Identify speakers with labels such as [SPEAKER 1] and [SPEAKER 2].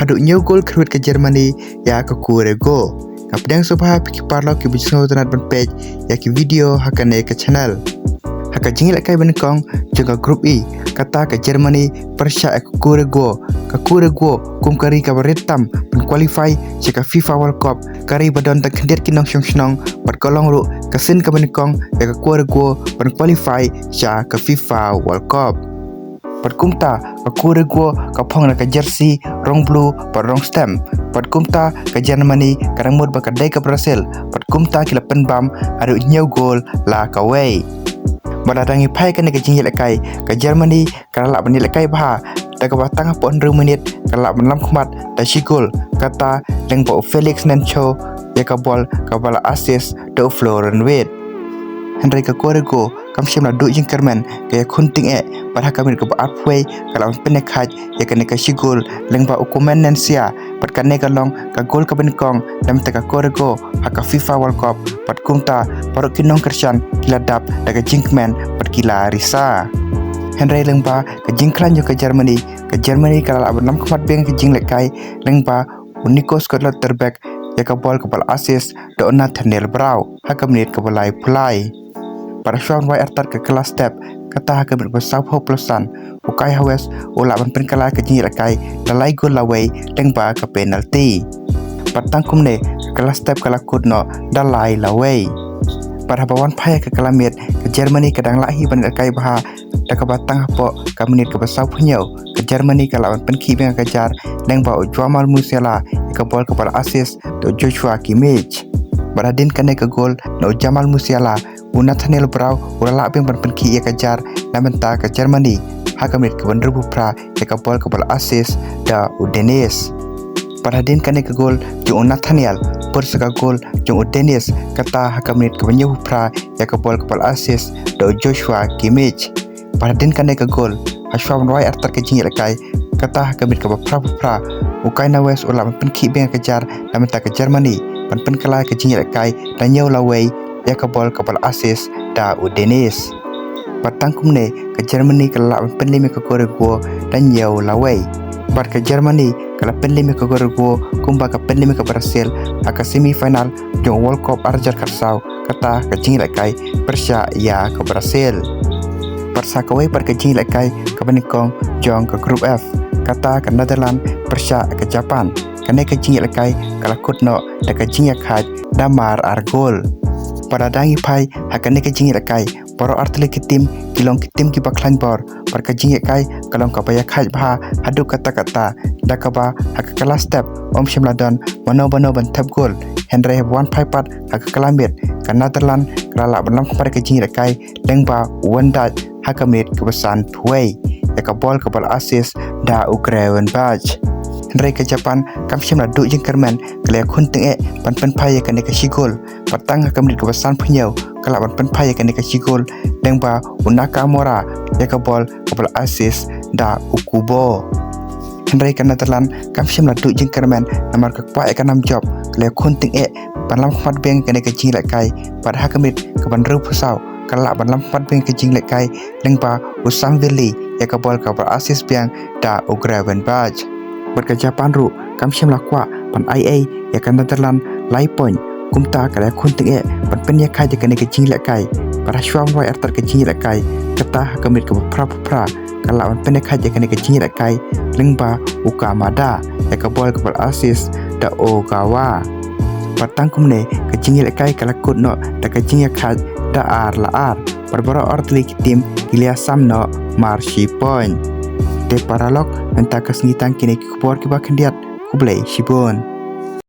[SPEAKER 1] Haduh gol Khyrwit ke Germany ya ke Curacao. Kapdang subha piki parlo ki bisno tanat ban page ya ki video hakane ke channel. Haka jingil kai ban kong juga grup E kata ke Germany pyrchah ke Curacao. Ke Curacao kum kari ka baritam ban qualify ke FIFA World Cup kari badon tak kendiat kinong syong bat kolong ru kasin ka ban kong ya ke Curacao ban qualify ke FIFA World Cup. Pat kumta ke Curacao ke phong na ke jersey rong blue pat rong stem. Pat kumta ke Germany kadang mud ba kadai ke Brazil. Pat kumta kila penbam adu nyau gol la ka way. Badadangi pai kan ke jingil kai ke Germany kala banil kai bah ta ke batang pon 2 minit kala benlam khmat ta sigol kata leng bo Felix Nencho ya ka bala assist do Florian Wade. Henry ke Curacao kam sim la du jing kermen ke khunting pada kami ke halfway kalau penek haj ya kan ke sigol leng ba ukumen nensia pat kan ne kalong ka gol ke benkong dam ta ke Curacao haka FIFA World Cup pat kumta parok kinong kersan kila dap daga jingmen pat kila risa. Henry leng ba ke jingklan jo ke Germany kala benam khmat beng ke jing lekai leng ba Nico Scotland terback ya ka bol ke bal assist do Nathaniel Brau haka menit ke balai pulai. Pada Sean White artar ke kelas step kata haka berbesar hopelessan ukai hawes ulak ban kala ke jingil kai dalai gol lawai leng ba ke penalty. Patang kumne ke kelas step kala kudno dalai lawai. Pada bawan paya ke kelamit ke Germany kadang lahi ban kai bah da ke batang hapo ke menit ke besar punyau ke Germany kala ban penki beng kejar leng ba Jamal Musiala ke bol ke bal assist do Joshua Kimmich. Baradin kane ke gol no Jamal Musiala Nathaniel Brau ulala beng ban penki ia kejar namenta ke Germany haka menit ke ban rebu pra ya ke bol ke bal assist da Dennis. Baradin kane ke gol jong Nathaniel perseka gol jong Dennis kata haka menit ke banyu pra ya ke bol ke bal assist do Joshua Kimmich. Baradin kane ke gol Sean White artar ke jingil kai kata haka menit ke pra ukai na wes ulala ban penki beng kejar namenta ke Germany ban kala ke jingil kai dan nyau lawai ya ke bol assist da Dennis. Patang kumne ke Germany kala penlimi ke Curacao dan nyau lawai. Bat ke Germany kala penlimi ke Curacao kumba ke penlimi ke Brazil aka semifinal jong World Cup arjar Curacao kata ke jingil kai pyrchah ya ke Brazil. Pyrchah kawai par ke jingil kai ke benikong jong ke grup F kata ke Netherlands pyrchah ke Japan kane ke jingil kai kala kutno da ke jingil khaj namar argol. Pada dangi pai hakane ke jingil kai poro artele ke tim kilong ke tim ki baklan bor par ke jingil kai kalong ka paya khaj bha Haduh kata da ka ba hak kala step om shimladon mano ban tap gol Henry wan pai pat hak kalamit ke Netherlands kala benlam par ke jingil kai leng ba wanda hakamit ke besan puai ya ka bol ke bal assist da Ukraine badge. Henry ke Japan kam sim la du jing kermen kala khunting ban pai ya kane ke sigol patang hakam ke besan punyau kala ban pai ya kane ke sigol leng ba unaka mora ya ka bol ke bal assist da Ukubo. Henry ke Netherlands kam sim la du jing kermen namar ke pa ya kanam job kala khunting ban lam khmat beng kane ke jing kai par hakam ke ban ru pusau kala ban lam khmat beng ke jing kai leng ba Usam Vili ya ka bol ke bal assist beng da Ukraine badge. Berke Japan ru kam sim la kwa pan IA ya kan Netherlands lai point kumta kala khunting pan penya khai je kane ke jingla kai para Sean White artar ke jingla kai kata kamit ke pra kala pan penya khai je kane ke jingla kai lengba ukamada ya ka bol ke bal assist da Ogawa. Patang kumne ke jingla kai kala kutno da ke jingla khai da ar perbara ortli tim kilia samno marshi point. De paralog entah kesengitan kini kubor kiba kendiat kublai shibon.